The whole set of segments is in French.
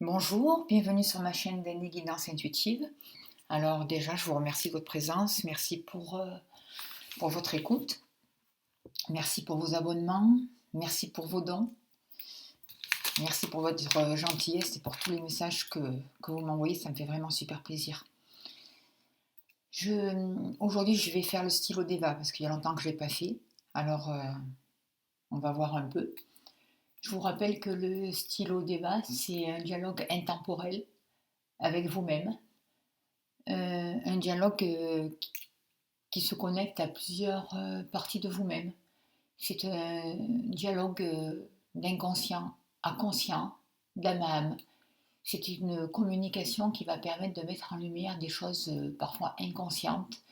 Bonjour, bienvenue sur ma chaîne d'Annie Guidance Intuitive. Alors déjà, je vous remercie de votre présence, merci pour votre écoute, merci pour vos abonnements, merci pour vos dons, merci pour votre gentillesse et pour tous les messages que vous m'envoyez, ça me fait vraiment super plaisir. Aujourd'hui, je vais faire le stylo Deva parce qu'il y a longtemps que je ne l'ai pas fait, alors on va voir un peu. Je vous rappelle que le stylo Deva, c'est un dialogue intemporel avec vous-même. Un dialogue qui se connecte à plusieurs parties de vous-même. C'est un dialogue d'inconscient à conscient, d'âme à âme. C'est une communication qui va permettre de mettre en lumière des choses parfois inconscientes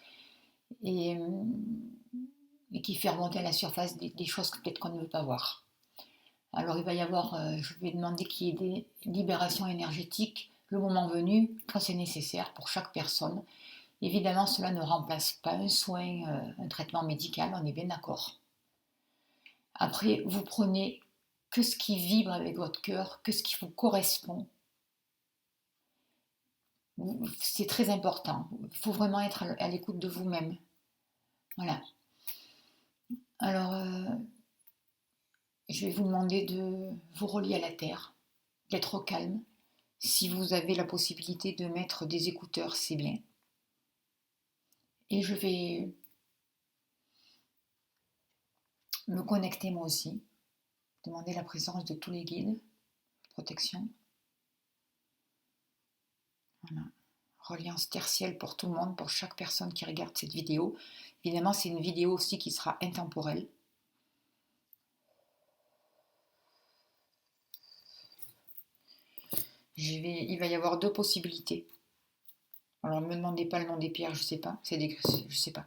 et, euh, et qui fait remonter à la surface des choses que peut-être qu'on ne veut pas voir. Alors il va y avoir, je vais demander qu'il y ait des libérations énergétiques le moment venu, quand c'est nécessaire pour chaque personne. Évidemment, cela ne remplace pas un soin, un traitement médical, on est bien d'accord. Après, vous prenez que ce qui vibre avec votre cœur, que ce qui vous correspond. C'est très important. Il faut vraiment être à l'écoute de vous-même. Voilà. Alors, je vais vous demander de vous relier à la terre, d'être au calme. Si vous avez la possibilité de mettre des écouteurs, c'est bien. Et je vais me connecter moi aussi, demander la présence de tous les guides, protection. Voilà. Reliance tertielle pour tout le monde, pour chaque personne qui regarde cette vidéo. Évidemment, c'est une vidéo aussi qui sera intemporelle. Il va y avoir deux possibilités. Alors, ne me demandez pas le nom des pierres, je ne sais pas. Je sais pas.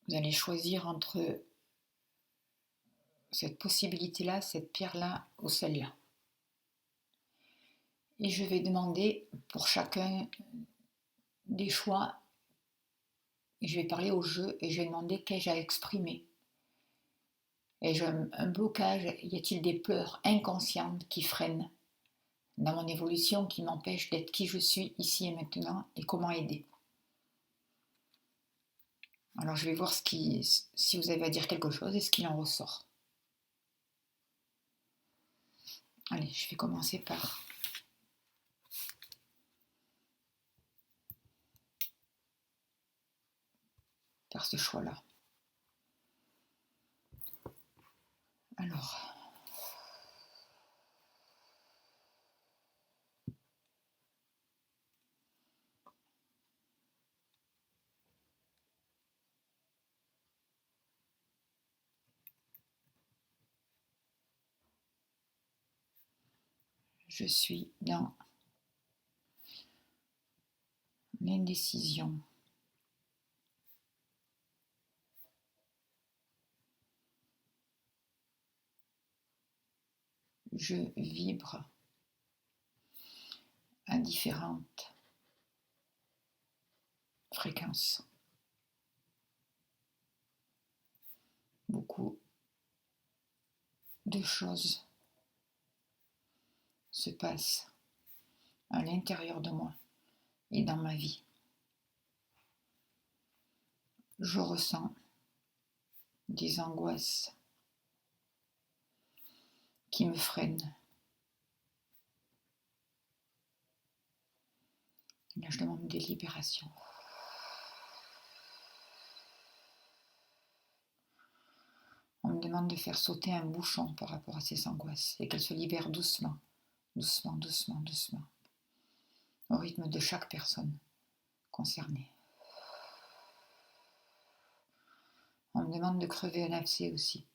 Vous allez choisir entre cette possibilité-là, cette pierre-là ou celle-là. Et je vais demander pour chacun des choix. Je vais parler au jeu et je vais demander qu'ai-je à exprimer. Ai-je un blocage? Y a-t-il des peurs inconscientes qui freinent dans mon évolution, qui m'empêchent d'être qui je suis ici et maintenant, et comment aider? Alors je vais voir si vous avez à dire quelque chose et ce qu'il en ressort. Allez, je vais commencer par ce choix-là. Alors, je suis dans l'indécision. Je vibre à différentes fréquences. Beaucoup de choses se passent à l'intérieur de moi et dans ma vie. Je ressens des angoisses qui me freinent. Là, je demande des libérations. On me demande de faire sauter un bouchon par rapport à ces angoisses et qu'elles se libèrent doucement, doucement, doucement, doucement, au rythme de chaque personne concernée. On me demande de crever un abcès aussi.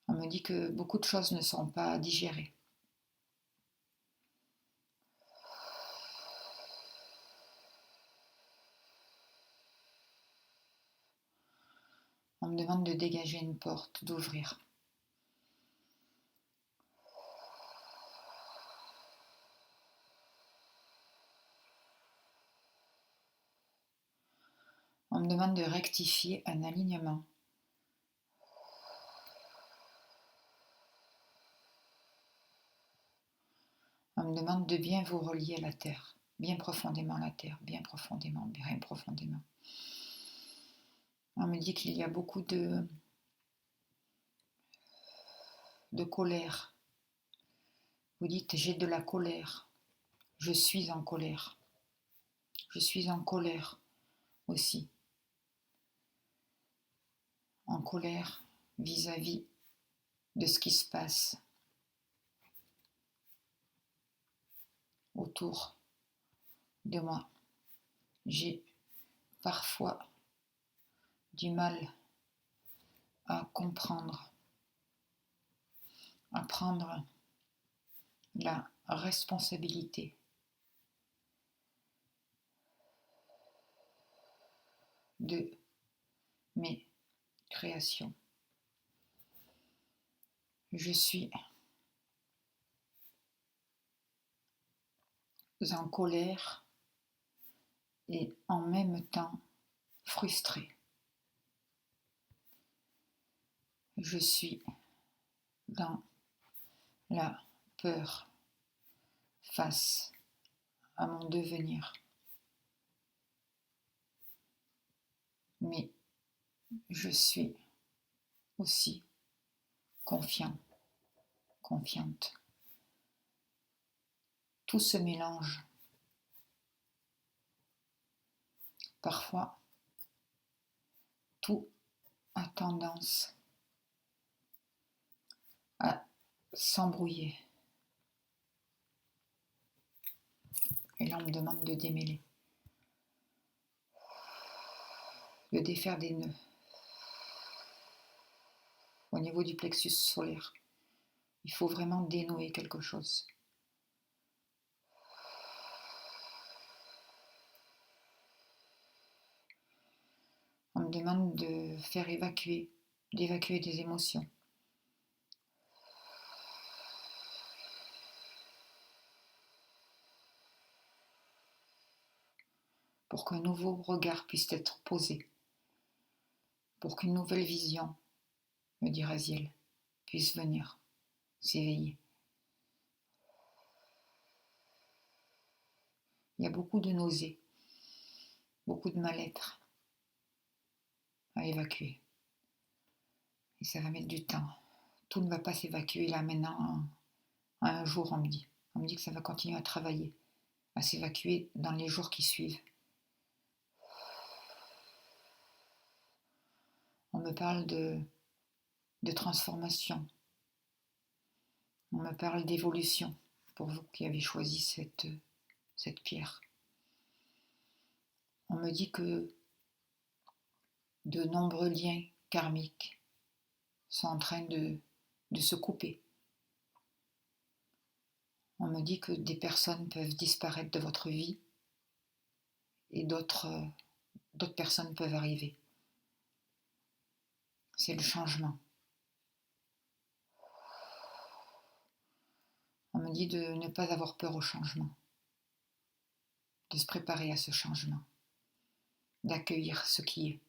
On me dit que beaucoup de choses ne sont pas digérées. On me demande de dégager une porte, d'ouvrir. On me demande de rectifier un alignement. On me demande de bien vous relier à la terre, bien profondément à la terre, bien profondément, bien profondément. On me dit qu'il y a beaucoup de colère. Vous dites j'ai de la colère, je suis en colère. Je suis en colère aussi. En colère vis-à-vis de ce qui se passe autour de moi. J'ai parfois du mal à comprendre, à prendre la responsabilité de mes créations. Je suis en colère et en même temps frustrée. Je suis dans la peur face à mon devenir. Mais je suis aussi confiant, confiante. Tout se mélange. Parfois, tout a tendance à s'embrouiller. Et là, on me demande de démêler, de défaire des nœuds au niveau du plexus solaire. Il faut vraiment dénouer quelque chose. On me demande de faire d'évacuer des émotions. Pour qu'un nouveau regard puisse être posé. Pour qu'une nouvelle vision, me dit Raziel, puisse venir s'éveiller. Il y a beaucoup de nausées, beaucoup de mal-être à évacuer. Et ça va mettre du temps. Tout ne va pas s'évacuer là maintenant en un jour, on me dit. On me dit que ça va continuer à travailler, à s'évacuer dans les jours qui suivent. On me parle de transformation. On me parle d'évolution pour vous qui avez choisi cette pierre. On me dit que de nombreux liens karmiques sont en train de se couper. On me dit que des personnes peuvent disparaître de votre vie et d'autres personnes peuvent arriver. C'est le changement. On me dit de ne pas avoir peur au changement, de se préparer à ce changement, d'accueillir ce qui est.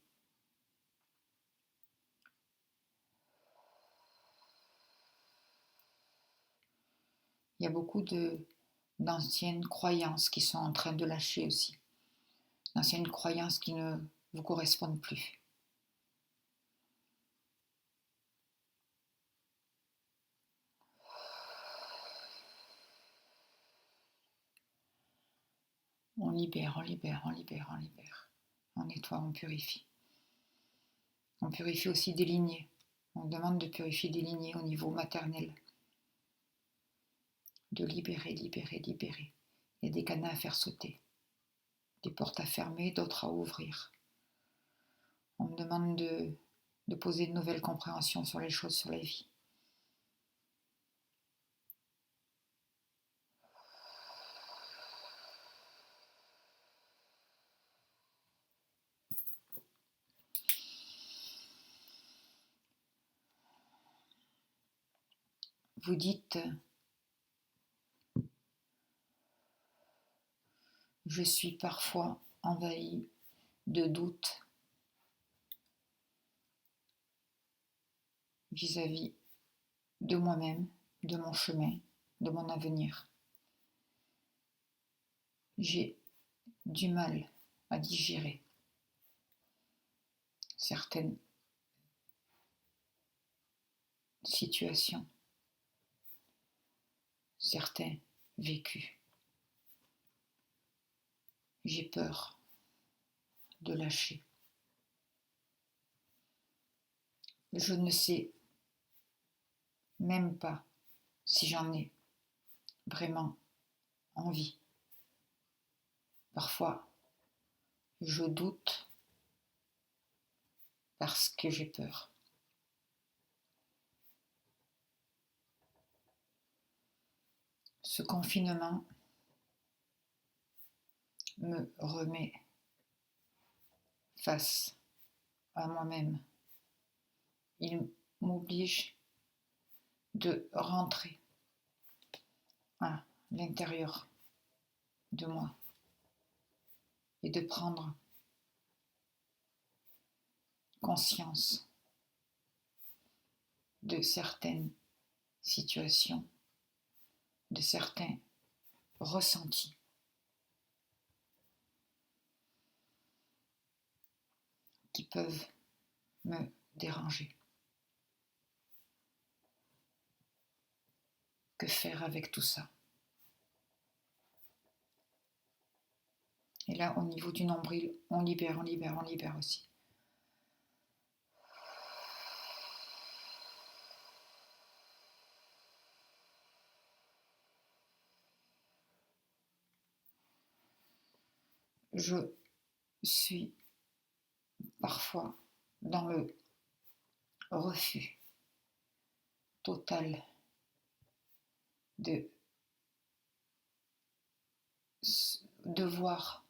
Il y a beaucoup d'anciennes croyances qui sont en train de lâcher aussi, d'anciennes croyances qui ne vous correspondent plus. On libère, on libère, on libère, on libère. On nettoie, on purifie. On purifie aussi des lignées. On demande de purifier des lignées au niveau maternel. De libérer, libérer, libérer. Il y a des cadenas à faire sauter. Des portes à fermer, d'autres à ouvrir. On me demande de poser de nouvelles compréhensions sur les choses, sur la vie. Vous dites, je suis parfois envahi de doutes vis-à-vis de moi-même, de mon chemin, de mon avenir. J'ai du mal à digérer certaines situations, certains vécus. J'ai peur de lâcher. Je ne sais même pas si j'en ai vraiment envie. Parfois, je doute parce que j'ai peur. Ce confinement me remet face à moi-même. Il m'oblige de rentrer à l'intérieur de moi et de prendre conscience de certaines situations, de certains ressentis qui peuvent me déranger. Que faire avec tout ça? Et là, au niveau du nombril, on libère aussi. Je suis parfois dans le refus total de voir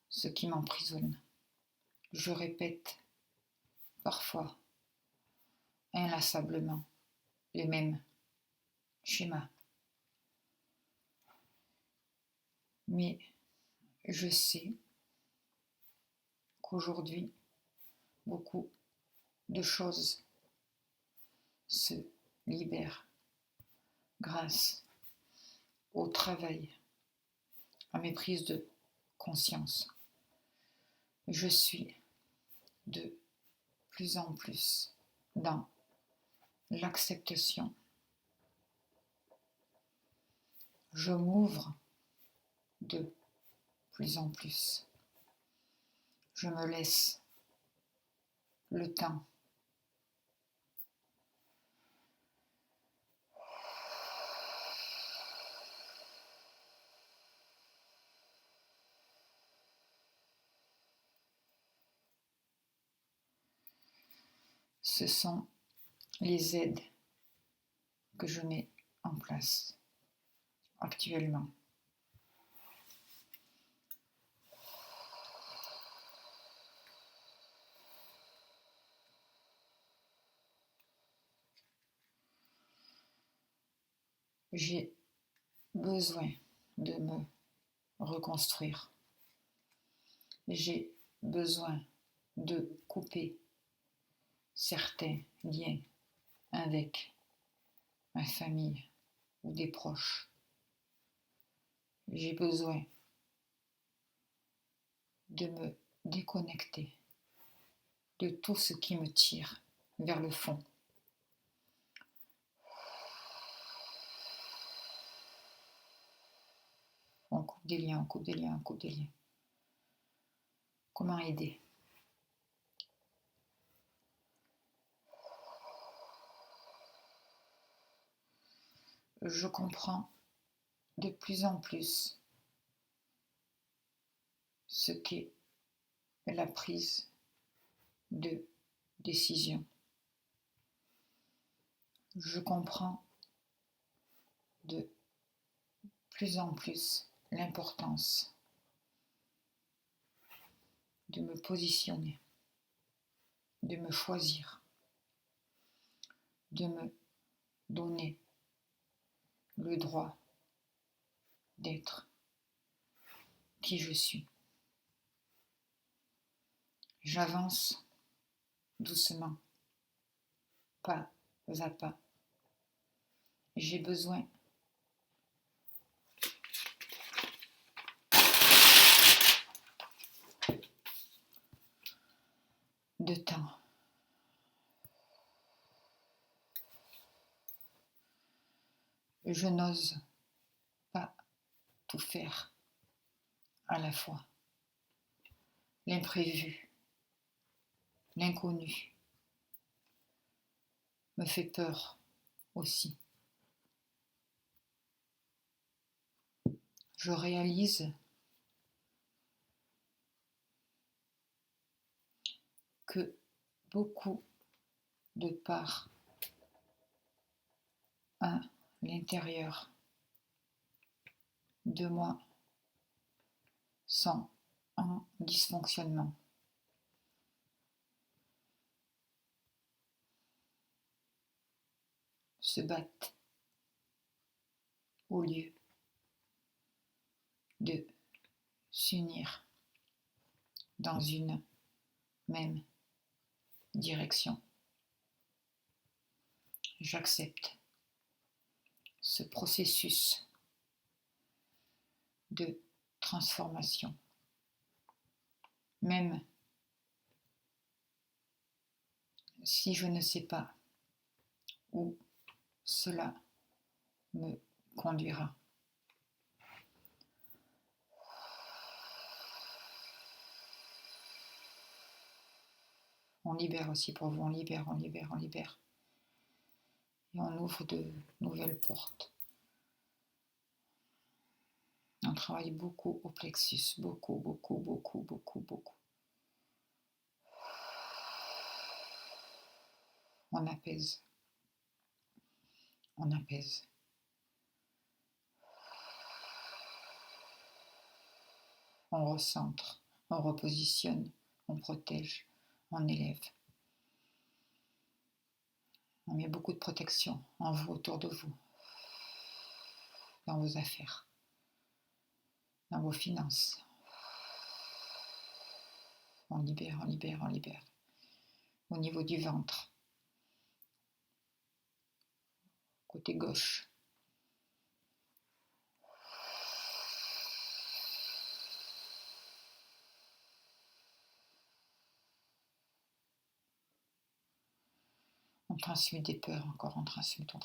ce qui m'emprisonne. Je répète parfois inlassablement les mêmes schémas. Mais je sais qu'aujourd'hui, beaucoup de choses se libèrent grâce au travail, à mes prises de conscience. Je suis de plus en plus dans l'acceptation. Je m'ouvre de plus en plus. Je me laisse le temps. Ce sont les aides que je mets en place actuellement. J'ai besoin de me reconstruire. J'ai besoin de couper certains liens avec ma famille ou des proches. J'ai besoin de me déconnecter de tout ce qui me tire vers le fond. On coupe des liens, on coupe des liens, on coupe des liens. Comment aider? Je comprends de plus en plus ce qu'est la prise de décision. Je comprends de plus en plus l'importance de me positionner, de me choisir, de me donner le droit d'être qui je suis. J'avance doucement, pas à pas. J'ai besoin de temps. Je n'ose pas tout faire à la fois. L'imprévu, l'inconnu me fait peur aussi. Je réalise que beaucoup de parts à l'intérieur de moi sont en dysfonctionnement. Se battent au lieu de s'unir dans une même direction. J'accepte ce processus de transformation, même si je ne sais pas où cela me conduira. On libère aussi pour vous, on libère. Et on ouvre de nouvelles portes. On travaille beaucoup au plexus, beaucoup. On apaise. On recentre, on repositionne, on protège, on élève. On met beaucoup de protection en vous, autour de vous, dans vos affaires, dans vos finances. On libère. Au niveau du ventre, côté gauche. On transmute des peurs encore, on transmute. On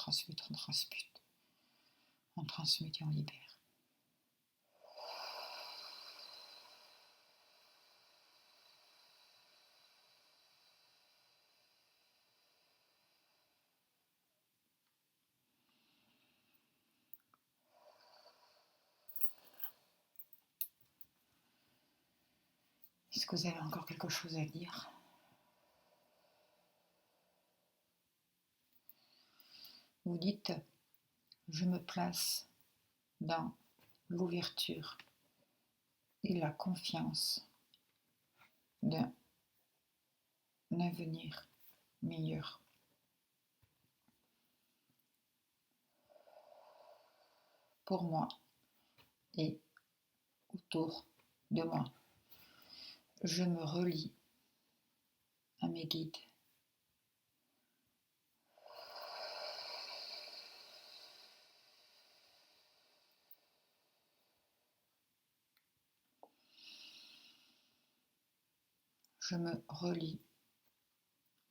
transmute et on libère. Est-ce que vous avez encore quelque chose à dire ? Vous dites, je me place dans l'ouverture et la confiance d'un avenir meilleur. Pour moi et autour de moi. Je me relie à mes guides. Je me relie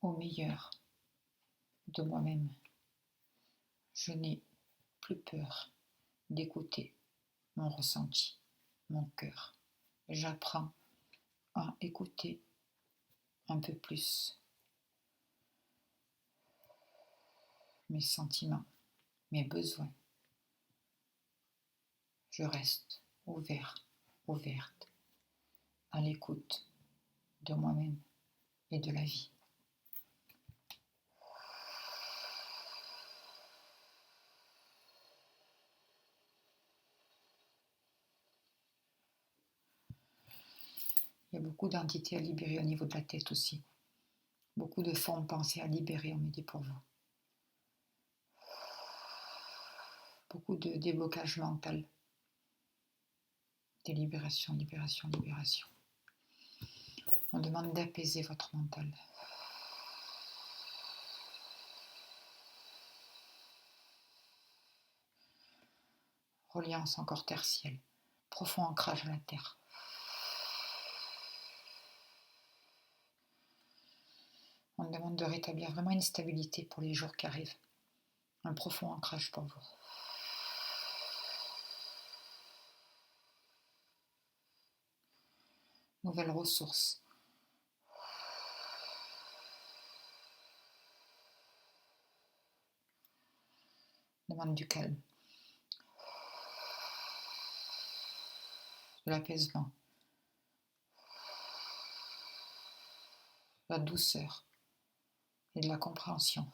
au meilleur de moi-même. Je n'ai plus peur d'écouter mon ressenti, mon cœur. J'apprends à écouter un peu plus mes sentiments, mes besoins. Je reste ouverte à l'écoute de moi-même et de la vie. Il y a beaucoup d'entités à libérer au niveau de la tête aussi. Beaucoup de formes de pensée à libérer, on me dit pour vous. Beaucoup de déblocage mental. Des libérations. On demande d'apaiser votre mental. Reliance encore tertielle. Profond ancrage à la terre. On demande de rétablir vraiment une stabilité pour les jours qui arrivent. Un profond ancrage pour vous. Nouvelles ressources. Demande du calme. De l'apaisement. De la douceur. Et de la compréhension.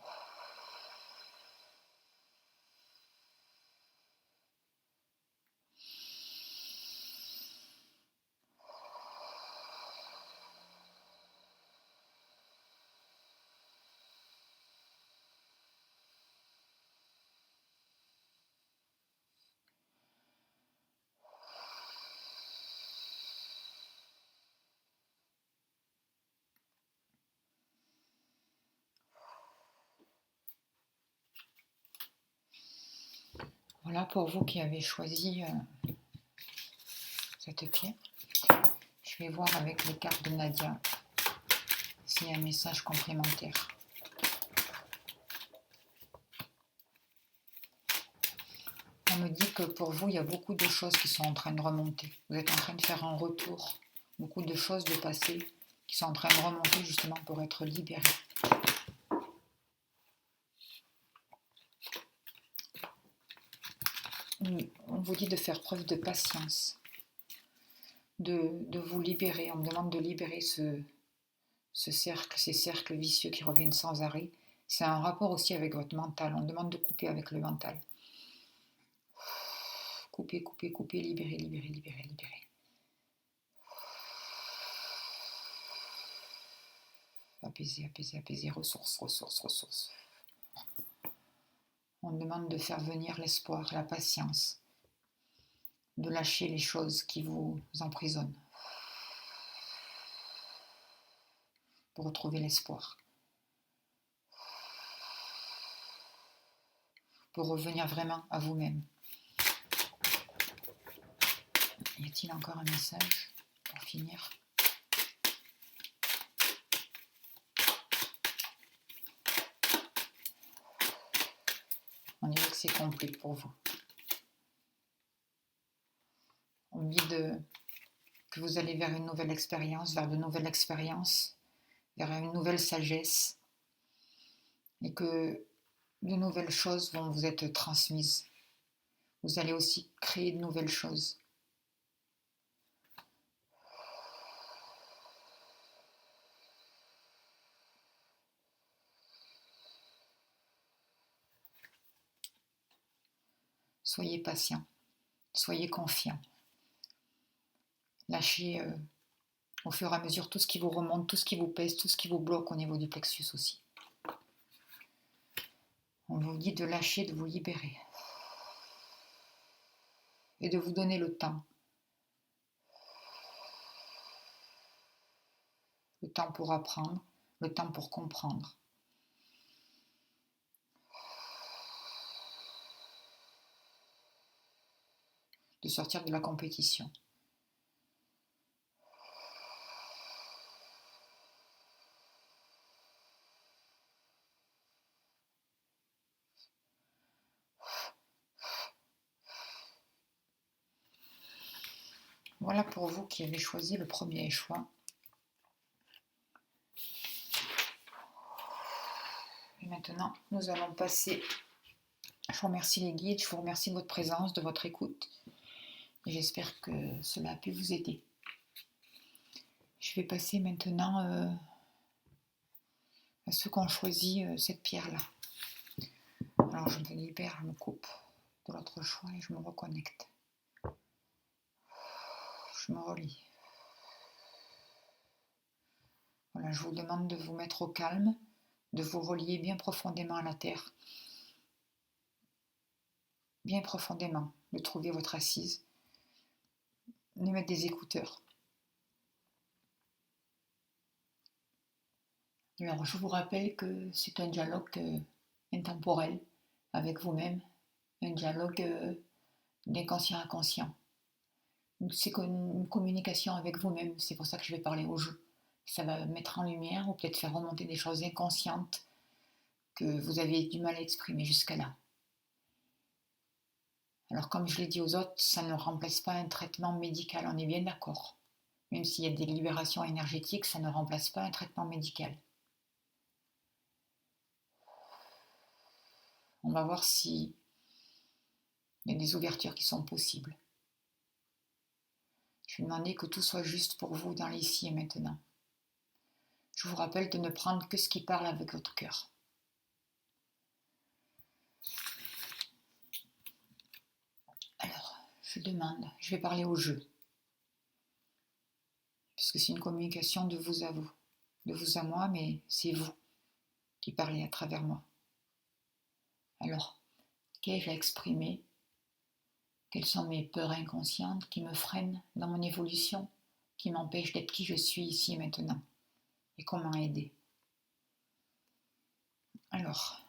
Voilà pour vous qui avez choisi cette pierre. Je vais voir avec les cartes de Nadia s'il y a un message complémentaire. On me dit que pour vous, il y a beaucoup de choses qui sont en train de remonter. Vous êtes en train de faire un retour. Beaucoup de choses de passé qui sont en train de remonter justement pour être libérées. On vous dit de faire preuve de patience, de vous libérer. On me demande de libérer ce cercle, ces cercles vicieux qui reviennent sans arrêt. C'est un rapport aussi avec votre mental. On demande de couper avec le mental. Couper, couper, couper, libérer, libérer, libérer, libérer. Apaiser, apaiser, apaiser, ressources, ressources, ressources. On demande de faire venir l'espoir, la patience, de lâcher les choses qui vous emprisonnent pour retrouver l'espoir, pour revenir vraiment à vous-même. Y a-t-il encore un message pour finir ? On dirait que c'est complet pour vous. On me dit que vous allez vers une nouvelle expérience, vers de nouvelles expériences, vers une nouvelle sagesse, et que de nouvelles choses vont vous être transmises. Vous allez aussi créer de nouvelles choses. Soyez patient, soyez confiant. Lâchez au fur et à mesure tout ce qui vous remonte, tout ce qui vous pèse, tout ce qui vous bloque au niveau du plexus aussi. On vous dit de lâcher, de vous libérer et de vous donner le temps. Le temps pour apprendre, le temps pour comprendre. De sortir de la compétition. Voilà pour vous qui avez choisi le premier choix. Et maintenant, nous allons passer. Je vous remercie les guides, je vous remercie de votre présence, de votre écoute. Et j'espère que cela a pu vous aider. Je vais passer maintenant à ceux qui ont choisi cette pierre-là. Alors je me libère, je me coupe de l'autre choix et je me reconnecte. Je me relie. Voilà, je vous demande de vous mettre au calme, de vous relier bien profondément à la terre. Bien profondément, de trouver votre assise. De mettre des écouteurs. Alors je vous rappelle que c'est un dialogue intemporel avec vous-même, un dialogue d'inconscient à conscient. C'est une communication avec vous-même, c'est pour ça que je vais parler au jeu. Ça va mettre en lumière ou peut-être faire remonter des choses inconscientes que vous avez du mal à exprimer jusqu'à là. Alors comme je l'ai dit aux autres, ça ne remplace pas un traitement médical, on est bien d'accord. Même s'il y a des libérations énergétiques, ça ne remplace pas un traitement médical. On va voir s'il y a des ouvertures qui sont possibles. Je vais demander que tout soit juste pour vous dans l'ici et maintenant. Je vous rappelle de ne prendre que ce qui parle avec votre cœur. Alors, je demande, je vais parler au jeu, puisque c'est une communication de vous à moi, mais c'est vous qui parlez à travers moi. Alors, qu'ai-je à exprimer? Quelles sont mes peurs inconscientes qui me freinent dans mon évolution, qui m'empêchent d'être qui je suis ici et maintenant? Et comment aider? Alors,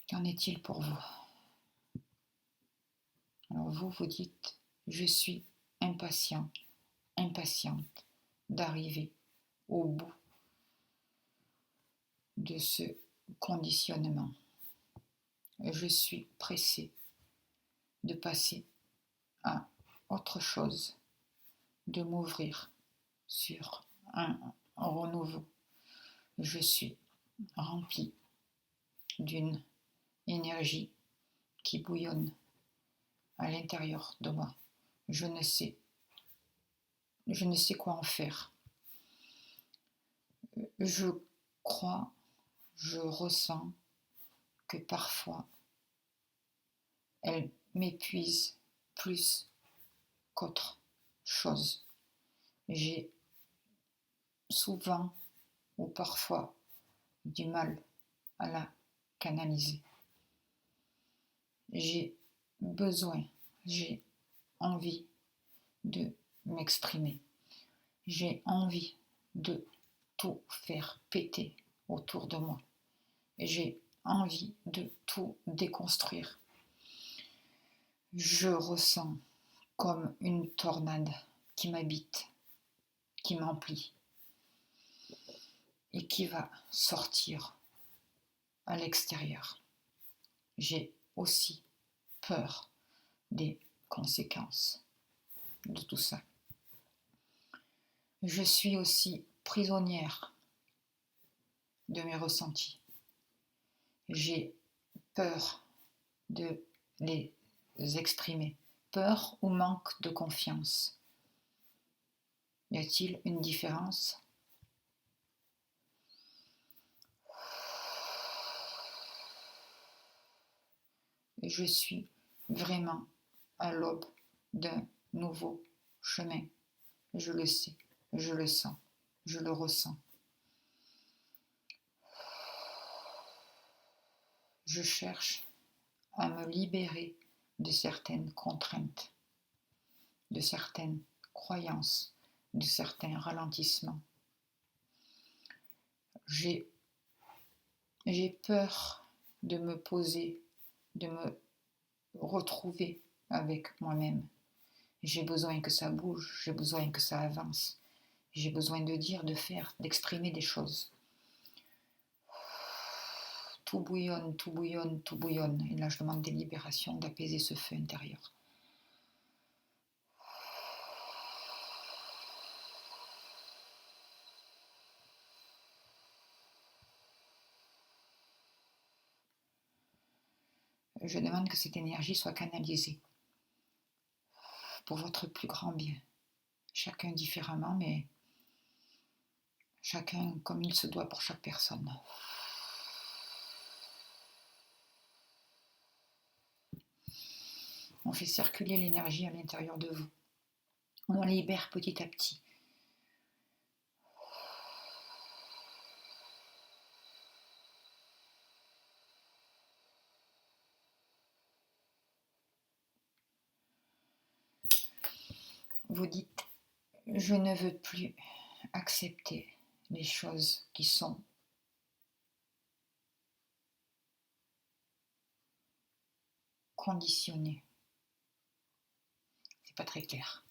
qu'en est-il pour vous? Alors vous dites, je suis impatient, impatiente d'arriver au bout de ce conditionnement. Je suis pressée de passer à autre chose, de m'ouvrir sur un renouveau. Je suis remplie d'une énergie qui bouillonne à l'intérieur de moi. Je ne sais quoi en faire. Je crois, je ressens que parfois elle m'épuise plus qu'autre chose. J'ai souvent ou parfois du mal à la canaliser. J'ai besoin, j'ai envie de m'exprimer. J'ai envie de tout faire péter autour de moi. J'ai envie de tout déconstruire. Je ressens comme une tornade qui m'habite, qui m'emplit et qui va sortir à l'extérieur. J'ai aussi peur des conséquences de tout ça. Je suis aussi prisonnière de mes ressentis. J'ai peur de les exprimer. Peur ou manque de confiance. Y a-t-il une différence? Je suis vraiment à l'aube d'un nouveau chemin. Je le sais, je le sens, je le ressens. Je cherche à me libérer de certaines contraintes, de certaines croyances, de certains ralentissements. J'ai peur de me poser, de me retrouver avec moi-même. J'ai besoin que ça bouge, j'ai besoin que ça avance. J'ai besoin de dire, de faire, d'exprimer des choses. Tout bouillonne, tout bouillonne, tout bouillonne. Et là, je demande des libérations, d'apaiser ce feu intérieur. Je demande que cette énergie soit canalisée pour votre plus grand bien. Chacun différemment, mais chacun comme il se doit pour chaque personne. On fait circuler l'énergie à l'intérieur de vous. On en libère petit à petit. Vous dites, je ne veux plus accepter les choses qui sont conditionnées. C'est pas très clair.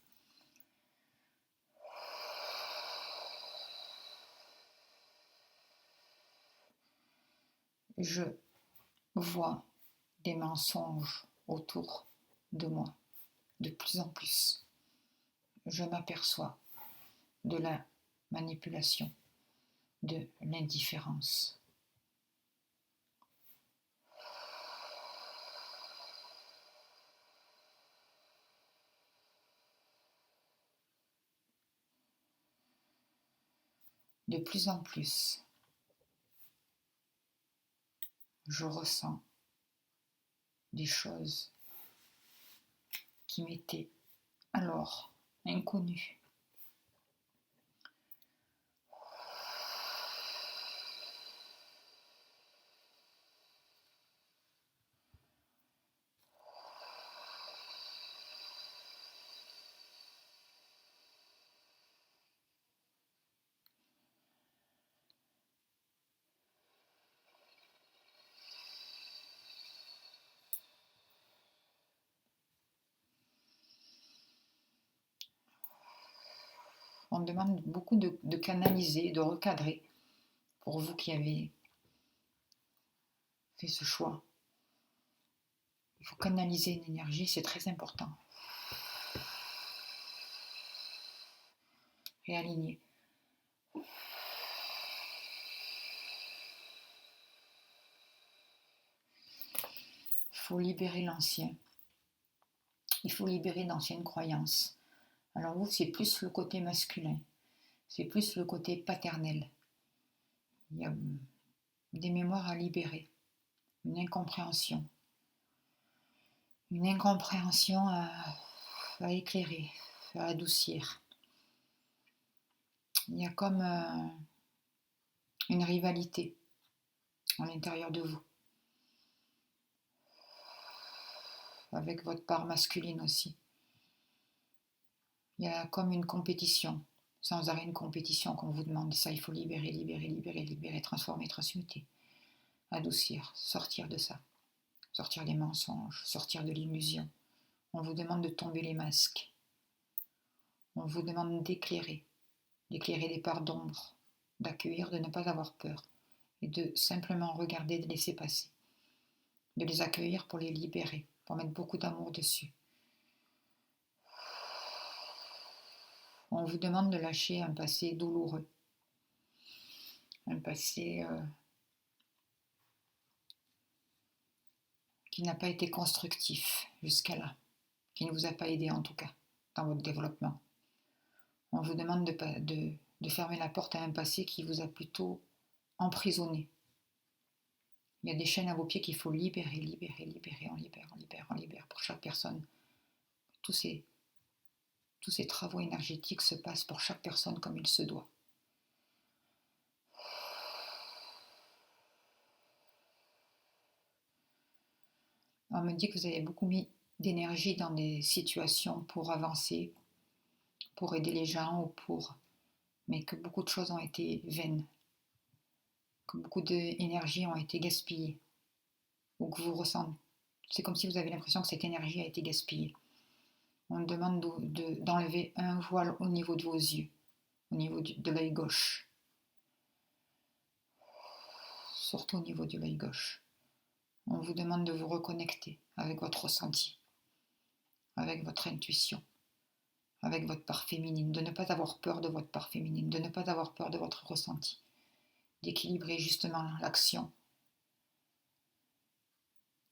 Je vois des mensonges autour de moi de plus en plus. Je m'aperçois de la manipulation, de l'indifférence. De plus en plus, je ressens des choses qui m'étaient alors inconnues. On demande beaucoup de canaliser, de recadrer pour vous qui avez fait ce choix. Il faut canaliser une énergie, c'est très important. Réaligner. Il faut libérer l'ancien. Il faut libérer d'anciennes croyances. Alors vous, c'est plus le côté masculin. C'est plus le côté paternel. Il y a des mémoires à libérer. Une incompréhension. Une incompréhension à éclairer, à adoucir. Il y a comme une rivalité à l'intérieur de vous. Avec votre part masculine aussi. Il y a comme une compétition, sans arrêt une compétition qu'on vous demande. Ça, il faut libérer, libérer, libérer, libérer, transformer, transmuter, adoucir, sortir de ça, sortir des mensonges, sortir de l'illusion. On vous demande de tomber les masques. On vous demande d'éclairer des parts d'ombre, d'accueillir, de ne pas avoir peur et de simplement regarder, de laisser passer, de les accueillir pour les libérer, pour mettre beaucoup d'amour dessus. On vous demande de lâcher un passé douloureux, un passé qui n'a pas été constructif jusqu'à là, qui ne vous a pas aidé en tout cas dans votre développement. On vous demande de fermer la porte à un passé qui vous a plutôt emprisonné. Il y a des chaînes à vos pieds qu'il faut libérer, libérer, libérer, on libère, on libère, on libère pour chaque personne. Tous ces travaux énergétiques se passent pour chaque personne comme il se doit. On me dit que vous avez beaucoup mis d'énergie dans des situations pour avancer, pour aider les gens mais que beaucoup de choses ont été vaines, que beaucoup d'énergie ont été gaspillées, ou que vous ressentez. C'est comme si vous avez l'impression que cette énergie a été gaspillée. On demande d'enlever un voile au niveau de vos yeux, au niveau de l'œil gauche, surtout au niveau de l'œil gauche. On vous demande de vous reconnecter avec votre ressenti, avec votre intuition, avec votre part féminine, de ne pas avoir peur de votre part féminine, de ne pas avoir peur de votre ressenti, d'équilibrer justement l'action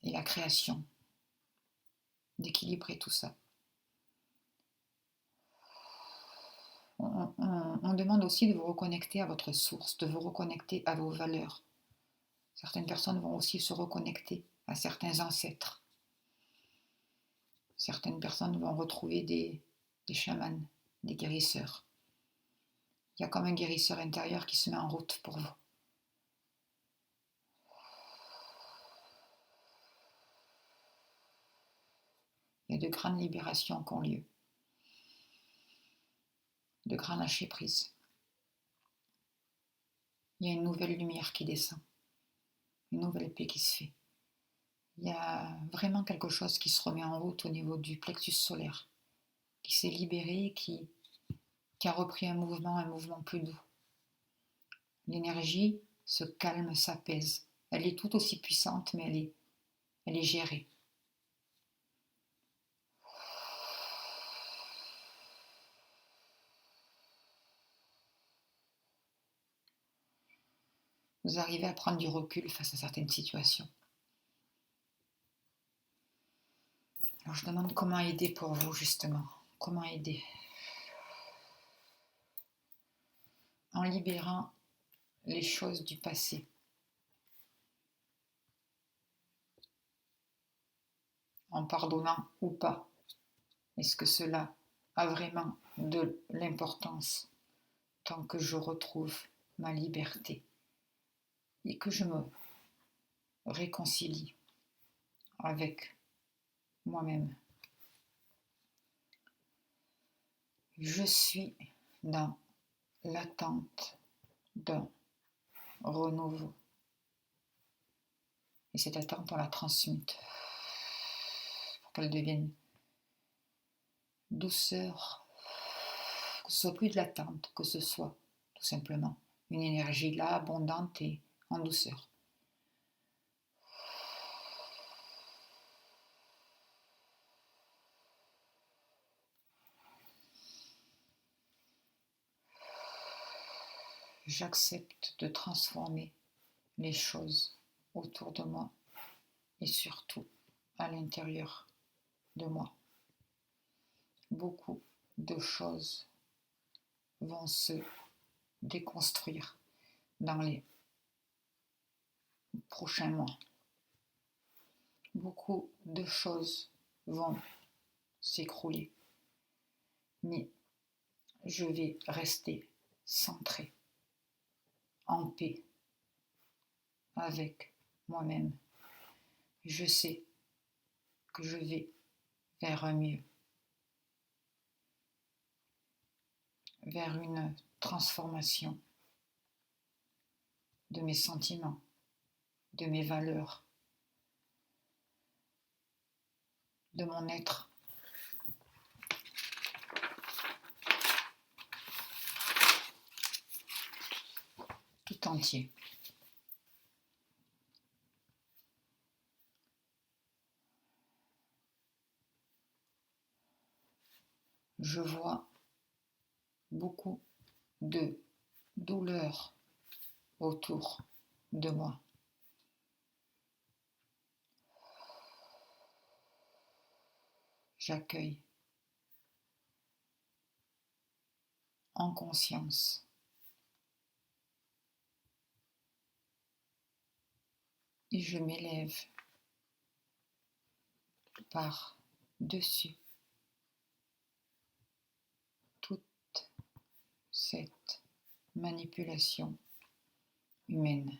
et la création, d'équilibrer tout ça. On demande aussi de vous reconnecter à votre source, de vous reconnecter à vos valeurs. Certaines personnes vont aussi se reconnecter à certains ancêtres. Certaines personnes vont retrouver des chamans, des guérisseurs. Il y a comme un guérisseur intérieur qui se met en route pour vous. Il y a de grandes libérations qui ont lieu, de grands lâcher prise. Il y a une nouvelle lumière qui descend, une nouvelle paix qui se fait. Il y a vraiment quelque chose qui se remet en route au niveau du plexus solaire, qui s'est libéré, qui a repris un mouvement plus doux. L'énergie se calme, s'apaise, Elle est tout aussi puissante, mais elle est gérée. Vous arrivez à prendre du recul face à certaines situations. Alors je demande comment aider pour vous justement. Comment aider? En libérant les choses du passé. En pardonnant ou pas. Est-ce que cela a vraiment de l'importance tant que je retrouve ma liberté et que je me réconcilie avec moi-même? Je suis dans l'attente d'un renouveau. Et cette attente, on la transmute pour qu'elle devienne douceur, que ce soit plus de l'attente, que ce soit tout simplement une énergie là, abondante et en douceur. J'accepte de transformer les choses autour de moi et surtout à l'intérieur de moi. Beaucoup de choses vont se déconstruire dans les prochains mois. Beaucoup de choses vont s'écrouler, mais je vais rester centrée, en paix avec moi-même. Je sais que je vais vers un mieux, vers une transformation de mes sentiments, de mes valeurs, de mon être. Tout entier. Je vois beaucoup de douleur autour de moi. J'accueille en conscience et je m'élève par-dessus toute cette manipulation humaine.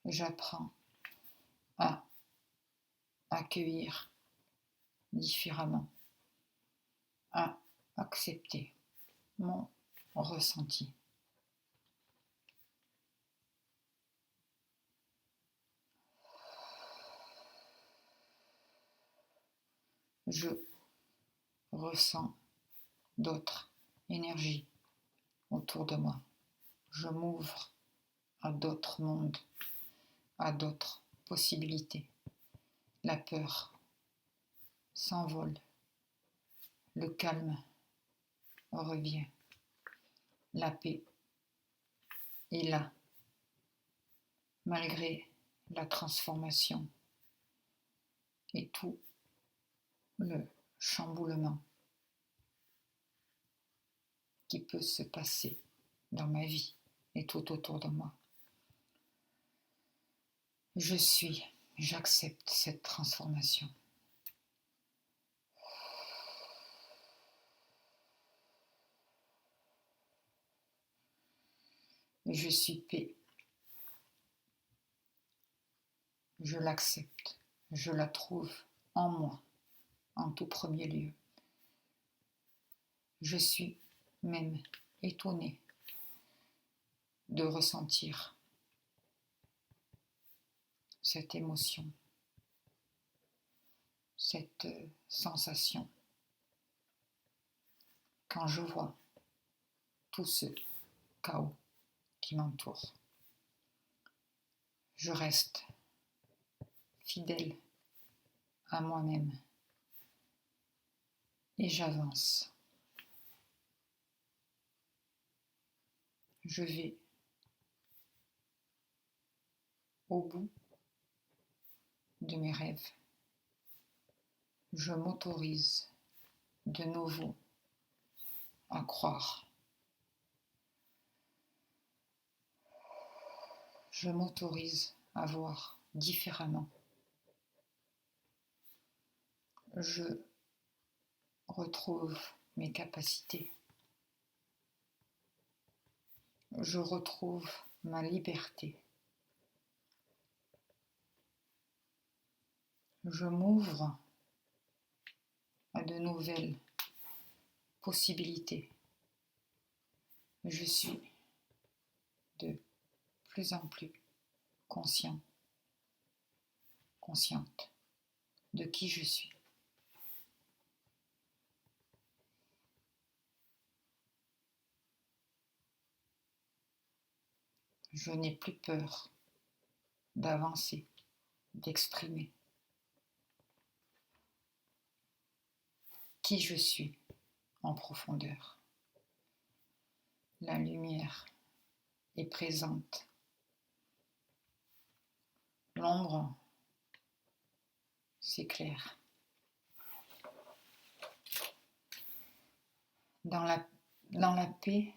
J'apprends à accueillir différemment, à accepter mon ressenti. Je ressens d'autres énergies autour de moi. Je m'ouvre à d'autres mondes, à d'autres possibilités. La peur s'envole, le calme revient, la paix est là, malgré la transformation et tout le chamboulement qui peut se passer dans ma vie et tout autour de moi. J'accepte cette transformation. Je suis paix. Je l'accepte. Je la trouve en moi, en tout premier lieu. Je suis même étonnée de ressentir cette émotion, cette sensation quand je vois tout ce chaos qui m'entoure. Je reste fidèle à moi-même et j'avance. Je vais au bout de mes rêves. Je m'autorise de nouveau à croire. Je m'autorise à voir différemment. Je retrouve mes capacités. Je retrouve ma liberté. Je m'ouvre à de nouvelles possibilités. Je suis de plus en plus consciente de qui je suis. Je n'ai plus peur d'avancer, d'exprimer qui je suis en profondeur. La lumière est présente. L'ombre s'éclaire. Dans la paix,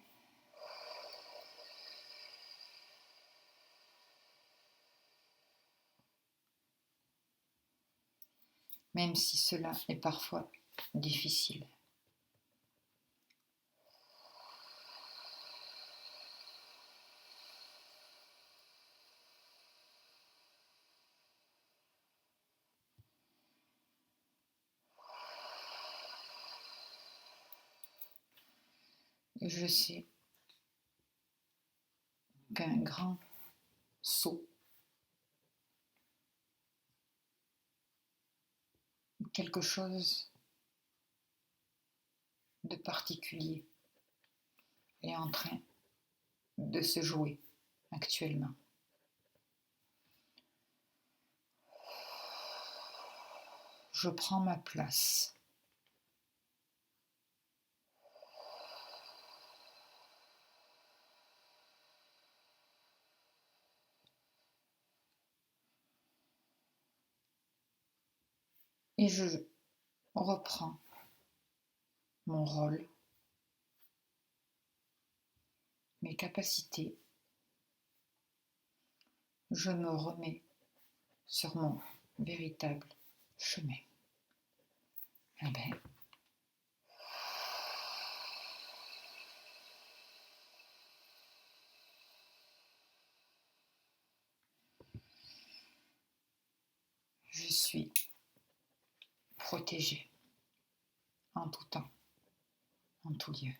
même si cela est parfois difficile. Et je sais qu'un grand saut, quelque chose de particulier est en train de se jouer actuellement. Je prends ma place. Et je reprends mon rôle, mes capacités. Je me remets sur mon véritable chemin. Eh bien, je suis protégée en tout temps, en tout lieu.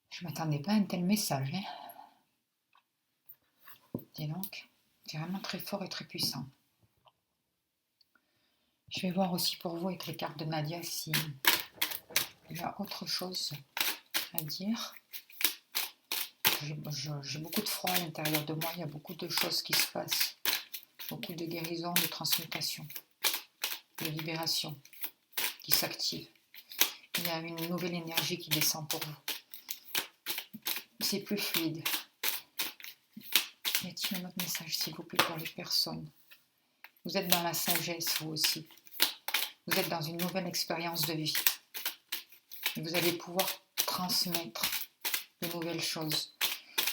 Je ne m'attendais pas à un tel message. Dis donc, c'est vraiment très fort et très puissant. Je vais voir aussi pour vous avec les cartes de Nadia s'il y a autre chose à dire. J'ai beaucoup de froid à l'intérieur de moi, il y a beaucoup de choses qui se passent. Beaucoup de guérison, de transmutation, de libération qui s'active. Il y a une nouvelle énergie qui descend pour vous. C'est plus fluide. Y a-t-il un autre message, s'il vous plaît, pour les personnes? Vous êtes dans la sagesse, vous aussi. Vous êtes dans une nouvelle expérience de vie. Et vous allez pouvoir transmettre de nouvelles choses,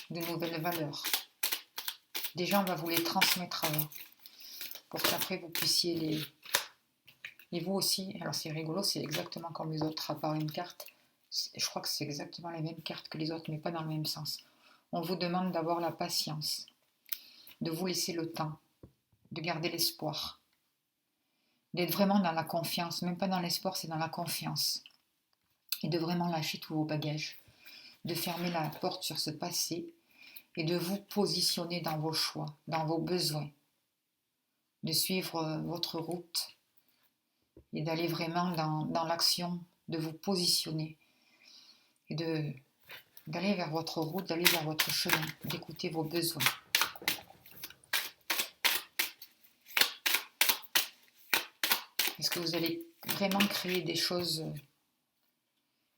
de nouvelles valeurs. Déjà, on va vous les transmettre à vous, pour qu'après vous puissiez les... Et vous aussi, alors c'est rigolo, c'est exactement comme les autres, à part une carte. Je crois que c'est exactement les mêmes cartes que les autres, mais pas dans le même sens. On vous demande d'avoir la patience, de vous laisser le temps, de garder l'espoir, d'être vraiment dans la confiance, même pas dans l'espoir, c'est dans la confiance. Et de vraiment lâcher tous vos bagages, de fermer la porte sur ce passé et de vous positionner dans vos choix, dans vos besoins, de suivre votre route et d'aller vraiment dans l'action, de vous positionner et d'aller vers votre route, d'aller vers votre chemin, d'écouter vos besoins. Est-ce que vous allez vraiment créer des choses,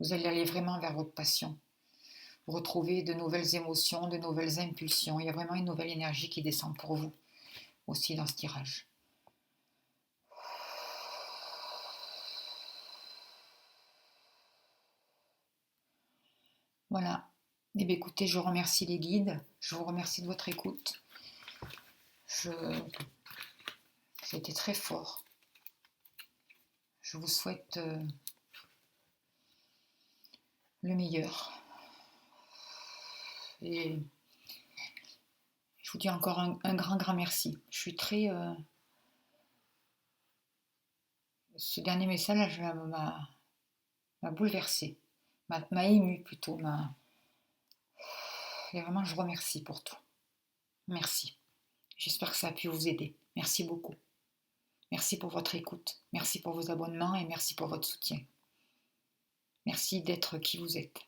vous allez aller vraiment vers votre passion, retrouver de nouvelles émotions, de nouvelles impulsions. Il y a vraiment une nouvelle énergie qui descend pour vous aussi dans ce tirage. Voilà. Eh bien, écoutez, je remercie les guides, je vous remercie de votre écoute. C'était très fort. Je vous souhaite le meilleur. Et je vous dis encore un grand merci. Je suis très... ce dernier message m'a bouleversée, m'a émue plutôt. Et vraiment, je vous remercie pour tout. Merci. J'espère que ça a pu vous aider. Merci beaucoup. Merci pour votre écoute. Merci pour vos abonnements et merci pour votre soutien. Merci d'être qui vous êtes.